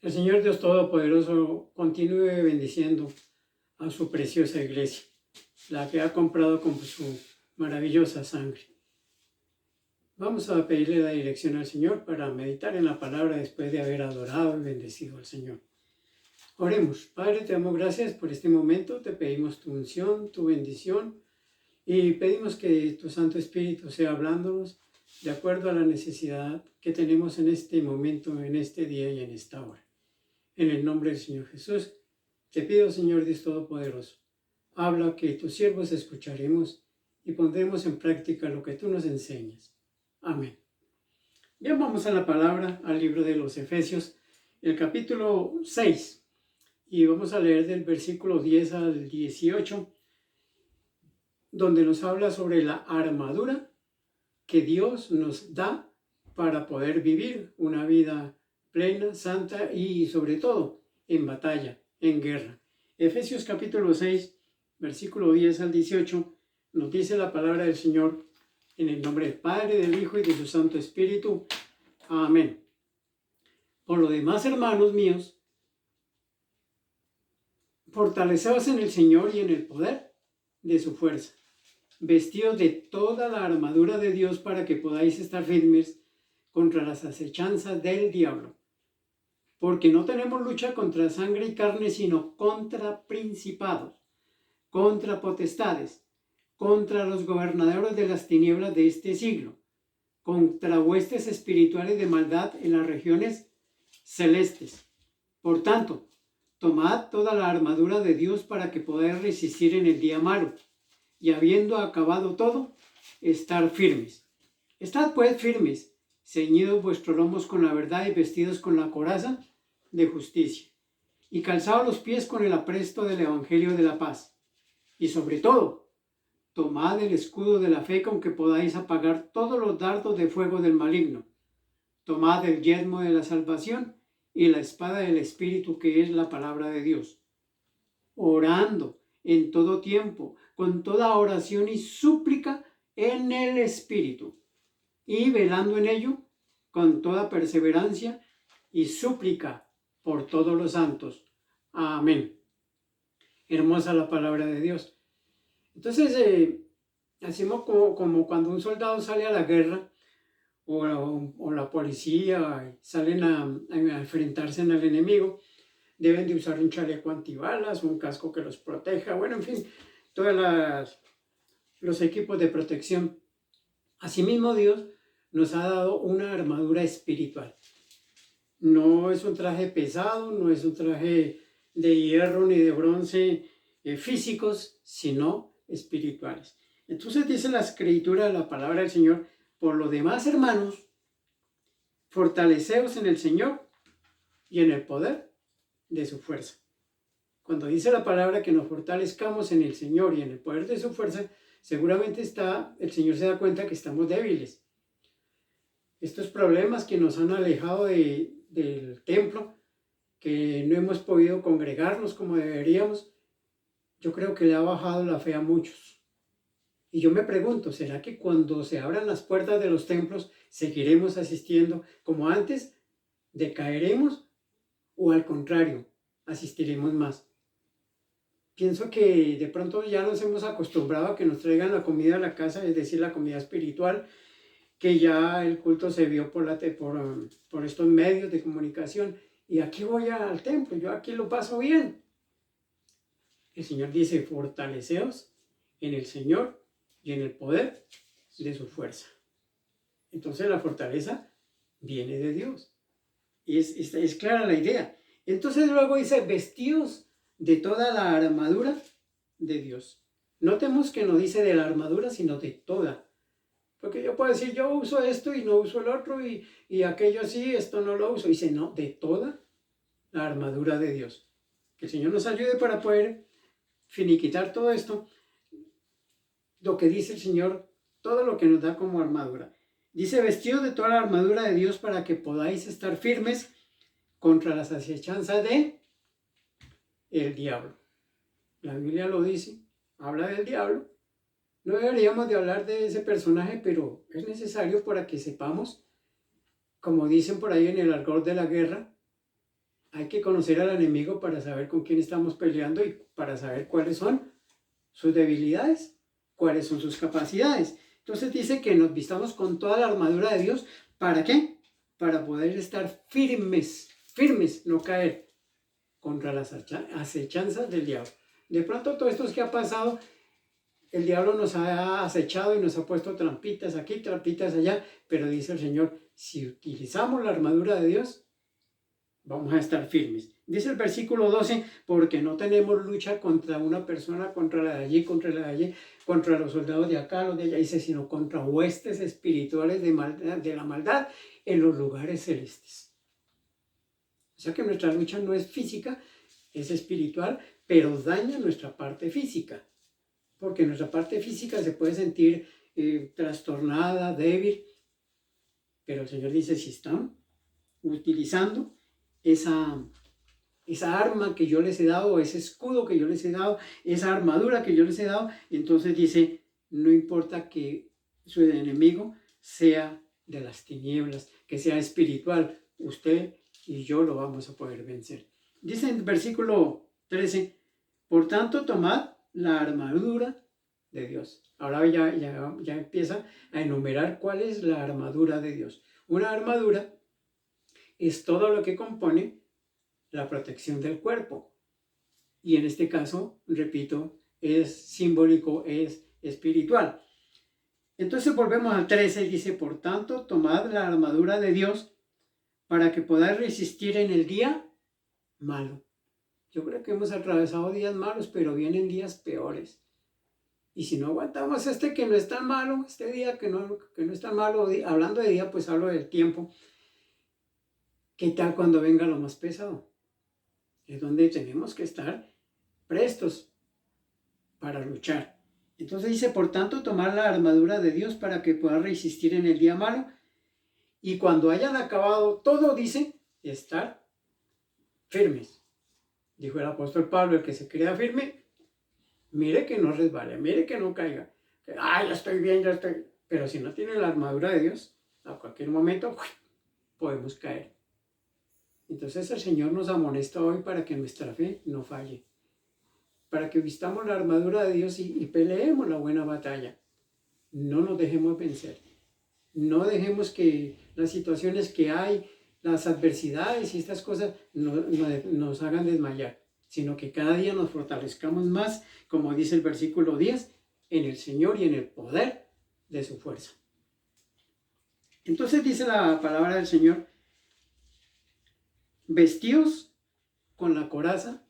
El Señor Dios Todopoderoso continúe bendiciendo a su preciosa iglesia, la que ha comprado con su maravillosa sangre. Vamos a pedirle la dirección al Señor para meditar en la palabra después de haber adorado y bendecido al Señor. Oremos. Padre, te damos gracias por este momento, te pedimos tu unción, tu bendición y pedimos que tu Santo Espíritu sea hablándonos de acuerdo a la necesidad que tenemos en este momento, en este día y en esta hora. En el nombre del Señor Jesús, te pido, Señor Dios Todopoderoso, habla que tus siervos escucharemos y pondremos en práctica lo que tú nos enseñas. Amén. Bien, vamos a la palabra, al libro de los Efesios, el capítulo 6, y vamos a leer del versículo 10 al 18, donde nos habla sobre la armadura que Dios nos da para poder vivir una vida plena, santa y sobre todo en batalla, en guerra. Efesios capítulo 6, versículo 10 al 18, nos dice la palabra del Señor en el nombre del Padre, del Hijo y de su Santo Espíritu. Amén. Por lo demás, hermanos míos, fortaleceos en el Señor y en el poder de su fuerza, vestidos de toda la armadura de Dios para que podáis estar firmes contra las acechanzas del diablo. Porque no tenemos lucha contra sangre y carne, sino contra principados, contra potestades, contra los gobernadores de las tinieblas de este siglo, contra huestes espirituales de maldad en las regiones celestes. Por tanto, tomad toda la armadura de Dios para que podáis resistir en el día malo, y habiendo acabado todo, estar firmes. Estad pues firmes, ceñidos vuestros lomos con la verdad y vestidos con la coraza de justicia, y calzados los pies con el apresto del evangelio de la paz. Y sobre todo, tomad el escudo de la fe con que podáis apagar todos los dardos de fuego del maligno. Tomad el yelmo de la salvación y la espada del Espíritu, que es la palabra de Dios, orando en todo tiempo, con toda oración y súplica en el Espíritu, y velando en ello con toda perseverancia y súplica por todos los santos. Amén. Hermosa la palabra de Dios. Entonces, hacemos como cuando un soldado sale a la guerra o la policía salen a enfrentarse al enemigo, deben de usar un chaleco antibalas, un casco que los proteja, bueno, en fin, todos los equipos de protección. Asimismo, Dios nos ha dado una armadura espiritual. No es un traje pesado, no es un traje de hierro ni de bronce físicos, sino espirituales. Entonces dice la escritura, la palabra del Señor: por lo demás, hermanos, fortaleceos en el Señor y en el poder de su fuerza. Cuando dice la palabra que nos fortalezcamos en el Señor y en el poder de su fuerza, seguramente el Señor se da cuenta que estamos débiles. Estos problemas que nos han alejado del templo, que no hemos podido congregarnos como deberíamos, yo creo que le ha bajado la fe a muchos. Y yo me pregunto, ¿será que cuando se abran las puertas de los templos seguiremos asistiendo como antes? ¿Decaeremos o al contrario, asistiremos más? Pienso que de pronto ya nos hemos acostumbrado a que nos traigan la comida a la casa, es decir, la comida espiritual, que ya el culto se vio por estos medios de comunicación. Y aquí voy al templo, yo aquí lo paso bien. El Señor dice: fortaleceos en el Señor y en el poder de su fuerza. Entonces la fortaleza viene de Dios. Y es clara la idea. Entonces luego dice: vestidos de toda la armadura de Dios. Notemos que no dice de la armadura, sino de toda. Porque yo puedo decir, yo uso esto y no uso el otro, y aquello sí, esto no lo uso. Dice, no, de toda la armadura de Dios. Que el Señor nos ayude para poder finiquitar todo esto. Lo que dice el Señor, todo lo que nos da como armadura. Dice: vestidos de toda la armadura de Dios para que podáis estar firmes contra las acechanzas de el diablo. La Biblia lo dice, habla del diablo. No deberíamos de hablar de ese personaje, pero es necesario para que sepamos, como dicen por ahí en el argot de la guerra, Hay que conocer al enemigo para saber con quién estamos peleando y para saber cuáles son sus debilidades, cuáles son sus capacidades. Entonces dice que nos vistamos con toda la armadura de Dios. ¿Para qué? Para poder estar firmes, firmes, no caer contra las acechanzas del diablo. De pronto todo esto que ha pasado, el diablo nos ha acechado y nos ha puesto trampitas aquí, trampitas allá, pero dice el Señor, si utilizamos la armadura de Dios, vamos a estar firmes. Dice el versículo 12, porque no tenemos lucha contra una persona, contra la de allí, contra la de allí, contra los soldados de acá, los de allá, dice, sino contra huestes espirituales de la maldad en los lugares celestes. O sea que nuestra lucha no es física, es espiritual, pero daña nuestra parte física. Porque nuestra parte física se puede sentir trastornada, débil, pero el Señor dice, si están utilizando esa arma que yo les he dado, ese escudo que yo les he dado, esa armadura que yo les he dado, entonces dice, no importa que su enemigo sea de las tinieblas, que sea espiritual, usted y yo lo vamos a poder vencer. Dice en el versículo 13, por tanto tomad la armadura de Dios. Ahora ya empieza a enumerar cuál es la armadura de Dios. Una armadura es todo lo que compone la protección del cuerpo. Y en este caso, repito, es simbólico, es espiritual. Entonces volvemos al 13 y dice, por tanto, tomad la armadura de Dios para que podáis resistir en el día malo. Yo creo que hemos atravesado días malos, pero vienen días peores. Y si no aguantamos este que no es tan malo, este día que no es tan malo, hablando de día, pues hablo del tiempo. ¿Qué tal cuando venga lo más pesado? Es donde tenemos que estar prestos para luchar. Entonces dice, por tanto, tomar la armadura de Dios para que pueda resistir en el día malo. Y cuando hayan acabado todo, dice, estar firmes. Dijo el apóstol Pablo, el que se crea firme, mire que no resbale, mire que no caiga. Ya estoy bien, ya estoy. Pero si no tiene la armadura de Dios, a cualquier momento podemos caer. Entonces el Señor nos amonesta hoy para que nuestra fe no falle. Para que vistamos la armadura de Dios y peleemos la buena batalla. No nos dejemos vencer. No dejemos que las situaciones que hay, las adversidades y estas cosas nos hagan desmayar, sino que cada día nos fortalezcamos más, como dice el versículo 10, en el Señor y en el poder de su fuerza. Entonces dice la palabra del Señor, vestíos con la coraza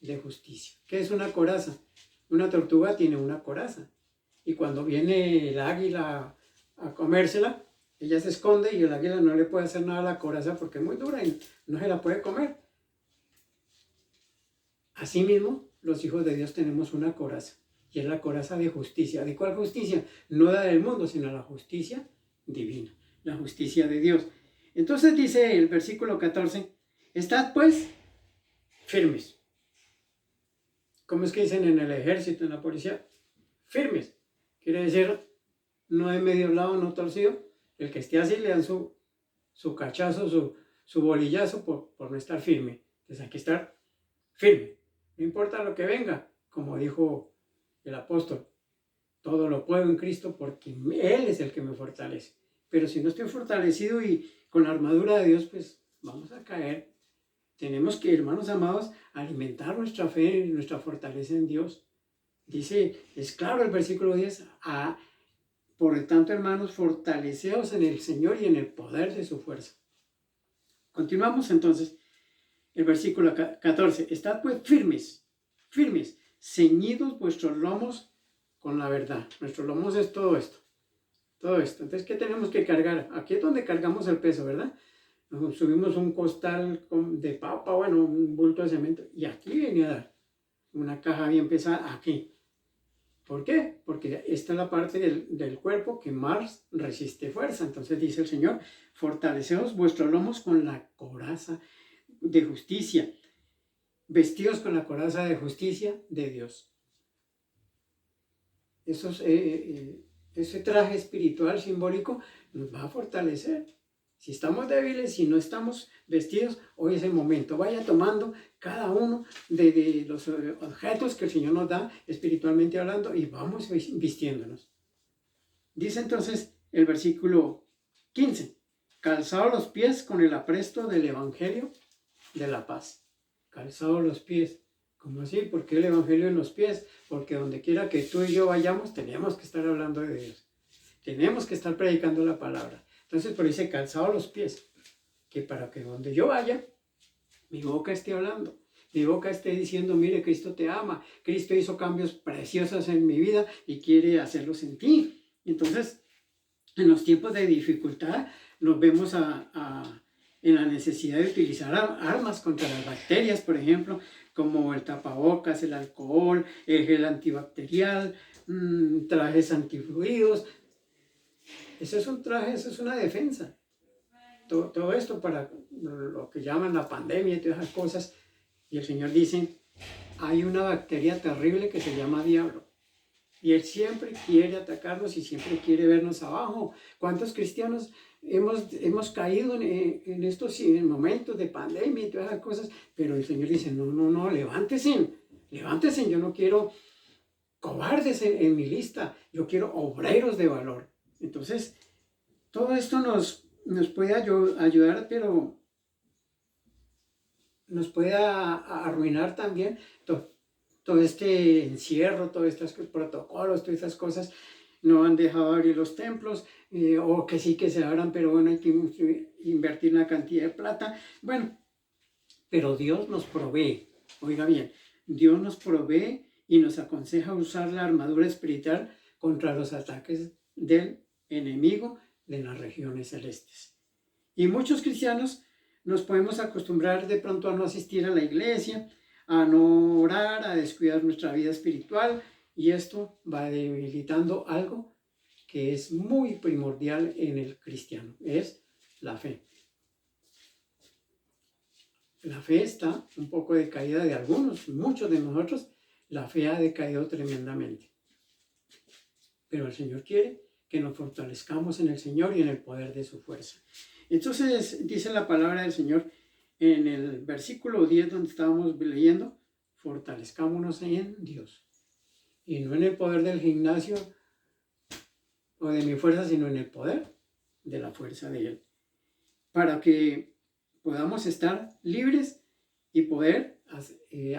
de justicia. ¿Qué es una coraza? Una tortuga tiene una coraza. Y cuando viene el águila a comérsela, ella se esconde y el águila no le puede hacer nada a la coraza porque es muy dura y no se la puede comer. Asimismo, los hijos de Dios tenemos una coraza. Y es la coraza de justicia. ¿De cuál justicia? No la del mundo, sino la justicia divina. La justicia de Dios. Entonces dice el versículo 14, estad pues firmes. ¿Cómo es que dicen en el ejército, en la policía? Firmes. Quiere decir, no de medio lado, no torcido. El que esté así le dan su cachazo, su bolillazo por no estar firme. Entonces hay que estar firme. No importa lo que venga, como dijo el apóstol. Todo lo puedo en Cristo porque Él es el que me fortalece. Pero si no estoy fortalecido y con la armadura de Dios, pues vamos a caer. Tenemos que, hermanos amados, alimentar nuestra fe, nuestra fortaleza en Dios. Dice, es claro el versículo 10, por lo tanto, hermanos, fortaleceos en el Señor y en el poder de su fuerza. Continuamos entonces, el versículo 14, estad pues firmes, ceñidos vuestros lomos con la verdad. Nuestros lomos es todo esto. Entonces, ¿qué tenemos que cargar? Aquí es donde cargamos el peso, ¿verdad? Subimos un costal de papa, bueno, un bulto de cemento, y aquí viene a dar una caja bien pesada, aquí. ¿Por qué? Porque esta es la parte del cuerpo que más resiste fuerza. Entonces dice el Señor, fortaleceos vuestros lomos con la coraza de justicia, vestidos con la coraza de justicia de Dios. Ese traje espiritual simbólico nos va a fortalecer. Si estamos débiles, si no estamos vestidos, hoy es el momento. Vaya tomando cada uno de los objetos que el Señor nos da, espiritualmente hablando, y vamos vistiéndonos. Dice entonces el versículo 15, calzados los pies con el apresto del Evangelio de la paz. Calzados los pies. ¿Cómo así? ¿Por qué el Evangelio en los pies? Porque donde quiera que tú y yo vayamos, tenemos que estar hablando de Dios. Tenemos que estar predicando la palabra. Entonces, por ahí dice, calzados los pies. Que para que donde yo vaya, mi boca esté hablando. Mi boca esté diciendo, mire, Cristo te ama. Cristo hizo cambios preciosos en mi vida y quiere hacerlos en ti. Entonces, en los tiempos de dificultad, nos vemos en la necesidad de utilizar armas contra las bacterias, por ejemplo, como el tapabocas, el alcohol, el gel antibacterial, trajes antifluidos. Eso es un traje, eso es una defensa. Todo esto para lo que llaman la pandemia y todas esas cosas. Y el Señor dice, hay una bacteria terrible que se llama diablo. Y Él siempre quiere atacarnos y siempre quiere vernos abajo. ¿Cuántos cristianos hemos caído en estos momentos de pandemia y todas esas cosas? Pero el Señor dice, no, levántense, yo no quiero cobardes en mi lista, yo quiero obreros de valor. Entonces, todo esto nos puede ayudar, pero nos puede arruinar también todo este encierro, todos estos protocolos, todas estas cosas. No han dejado abrir los templos, o que sí que se abran, pero bueno, hay que invertir una cantidad de plata. Bueno, pero Dios nos provee, oiga bien, Dios nos provee y nos aconseja usar la armadura espiritual contra los ataques del enemigo de las regiones celestes. Y muchos cristianos nos podemos acostumbrar de pronto a no asistir a la iglesia, a no orar, a descuidar nuestra vida espiritual, y esto va debilitando algo que es muy primordial en el cristiano, es la fe. La fe está un poco decaída de algunos, muchos de nosotros, la fe ha decaído tremendamente. Pero el Señor quiere que nos fortalezcamos en el Señor y en el poder de su fuerza. Entonces dice la palabra del Señor en el versículo 10 donde estábamos leyendo, fortalezcámonos en Dios. Y no en el poder del gimnasio o de mi fuerza, sino en el poder de la fuerza de Él. Para que podamos estar libres y poder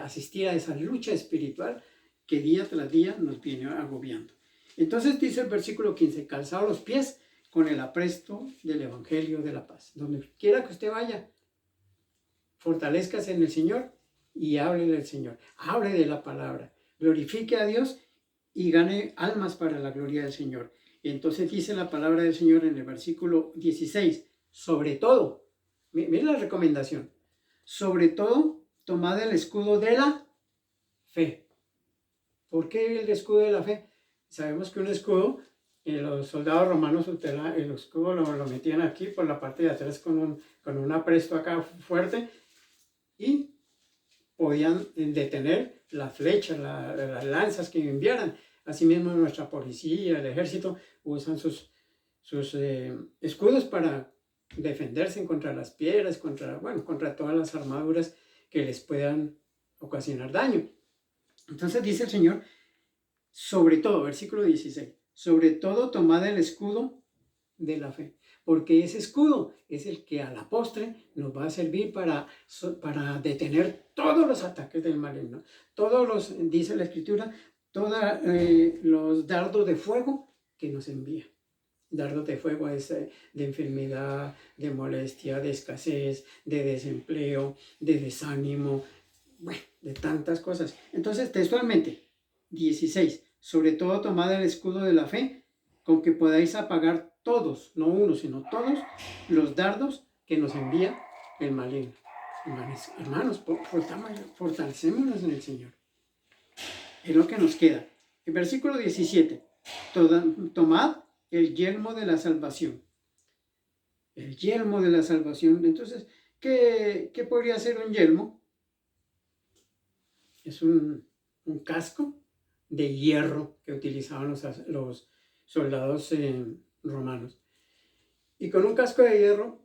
asistir a esa lucha espiritual que día tras día nos viene agobiando. Entonces dice el versículo 15, calzados los pies con el apresto del Evangelio de la paz. Donde quiera que usted vaya, fortalezcase en el Señor y hable del Señor. Hable de la palabra. Glorifique a Dios y gane almas para la gloria del Señor. Y entonces dice la palabra del Señor en el versículo 16, sobre todo, mire la recomendación, sobre todo, tomad el escudo de la fe. ¿Por qué el escudo de la fe? Sabemos que un escudo, los soldados romanos el escudo lo metían aquí por la parte de atrás con un apresto acá fuerte y podían detener las flechas, las lanzas que enviaran. Asimismo nuestra policía, el ejército usan sus escudos para defenderse contra las piedras, contra todas las armaduras que les puedan ocasionar daño. Entonces dice el Señor, sobre todo, versículo 16, sobre todo tomad el escudo de la fe, porque ese escudo es el que a la postre nos va a servir para detener todos los ataques del maligno, dice la Escritura, todos los dardos de fuego que nos envía. Dardos de fuego es de enfermedad, de molestia, de escasez, de desempleo, de desánimo, bueno, de tantas cosas. Entonces, textualmente, 16, sobre todo tomad el escudo de la fe, con que podáis apagar todos, no uno, sino todos los dardos que nos envía el maligno. Hermanos, fortalecémonos en el Señor. Es lo que nos queda. El versículo 17, tomad el yelmo de la salvación. El yelmo de la salvación. Entonces, ¿qué podría ser un yelmo? Es un casco de hierro que utilizaban los soldados romanos. Y con un casco de hierro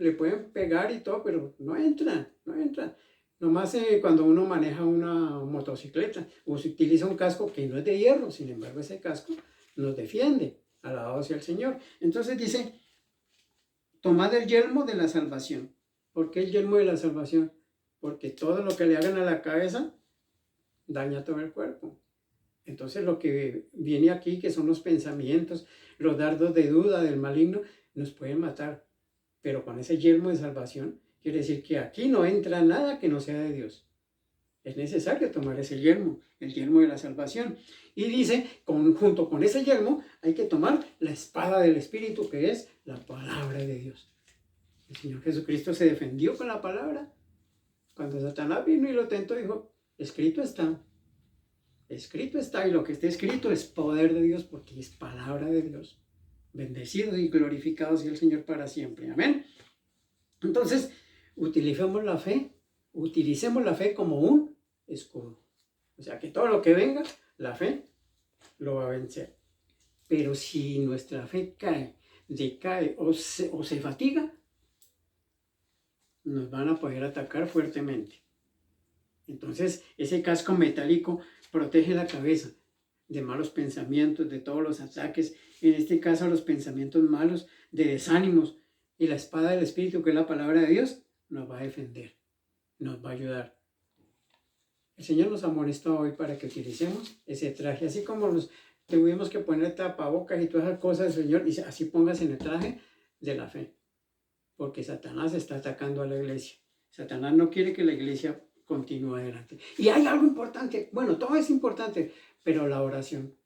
le pueden pegar y todo, pero no entran, no entran. Nomás cuando uno maneja una motocicleta o se utiliza un casco que no es de hierro, sin embargo ese casco nos defiende. Alabado sea el Señor. Entonces dice, tomad el yelmo de la salvación. ¿Por qué el yelmo de la salvación? Porque todo lo que le hagan a la cabeza daña todo el cuerpo. Entonces lo que viene aquí, que son los pensamientos, los dardos de duda del maligno, nos pueden matar. Pero con ese yelmo de salvación, quiere decir que aquí no entra nada que no sea de Dios. Es necesario tomar ese yelmo, el yelmo de la salvación. Y dice, junto con ese yelmo, hay que tomar la espada del Espíritu, que es la palabra de Dios. El Señor Jesucristo se defendió con la palabra. Cuando Satanás vino y lo tentó, dijo, escrito está. Escrito está, y lo que está escrito es poder de Dios, porque es palabra de Dios. Bendecido y glorificado sea el Señor para siempre. Amén. Entonces, utilicemos la fe como un escudo. O sea, que todo lo que venga, la fe lo va a vencer. Pero si nuestra fe cae, decae o se fatiga, nos van a poder atacar fuertemente. Entonces, ese casco metálico protege la cabeza de malos pensamientos, de todos los ataques, en este caso los pensamientos malos, de desánimos, y la espada del Espíritu, que es la palabra de Dios, nos va a defender, nos va a ayudar. El Señor nos amonesta hoy para que utilicemos ese traje, así como tuvimos que poner tapabocas y todas esas cosas, el Señor dice, así pongas en el traje de la fe, porque Satanás está atacando a la iglesia. Satanás no quiere que la iglesia continúe adelante. Y hay algo importante, bueno, todo es importante, pero la oración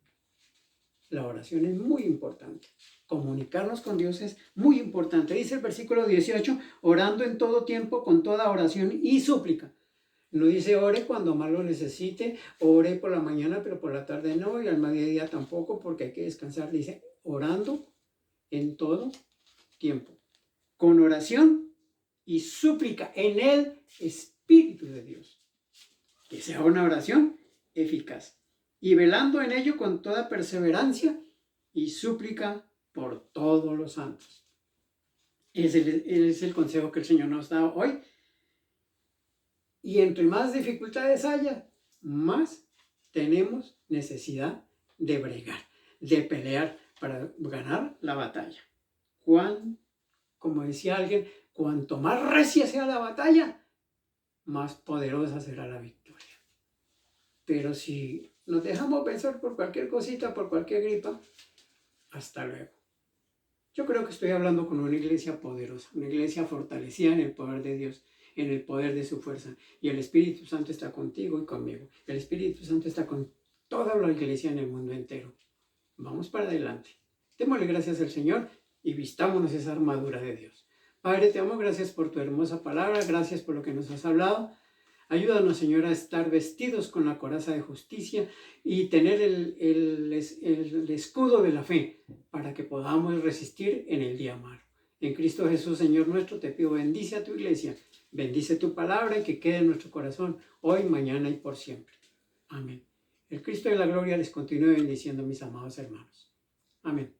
es muy importante. Comunicarnos con Dios es muy importante. Dice el versículo 18, orando en todo tiempo con toda oración y súplica. No dice ore cuando más lo necesite, ore por la mañana, pero por la tarde no, y al mediodía tampoco, porque hay que descansar. Dice orando en todo tiempo, con oración y súplica en el Espíritu de Dios. Que sea una oración eficaz. Y velando en ello con toda perseverancia y súplica por todos los santos. Ese es el consejo que el Señor nos da hoy. Y entre más dificultades haya, más tenemos necesidad de bregar, de pelear para ganar la batalla. Como decía alguien, cuanto más recia sea la batalla, más poderosa será la victoria. Pero si nos dejamos vencer por cualquier cosita, por cualquier gripa, hasta luego. Yo creo que estoy hablando con una iglesia poderosa, una iglesia fortalecida en el poder de Dios, en el poder de su fuerza. Y el Espíritu Santo está contigo y conmigo. El Espíritu Santo está con toda la iglesia en el mundo entero. Vamos para adelante. Démosle gracias al Señor y vistámonos esa armadura de Dios. Padre, te amo, gracias por tu hermosa palabra, gracias por lo que nos has hablado. Ayúdanos, Señor, a estar vestidos con la coraza de justicia y tener el escudo de la fe para que podamos resistir en el día malo. En Cristo Jesús, Señor nuestro, te pido, bendice a tu iglesia, bendice tu palabra y que quede en nuestro corazón hoy, mañana y por siempre. Amén. El Cristo de la gloria les continúe bendiciendo, mis amados hermanos. Amén.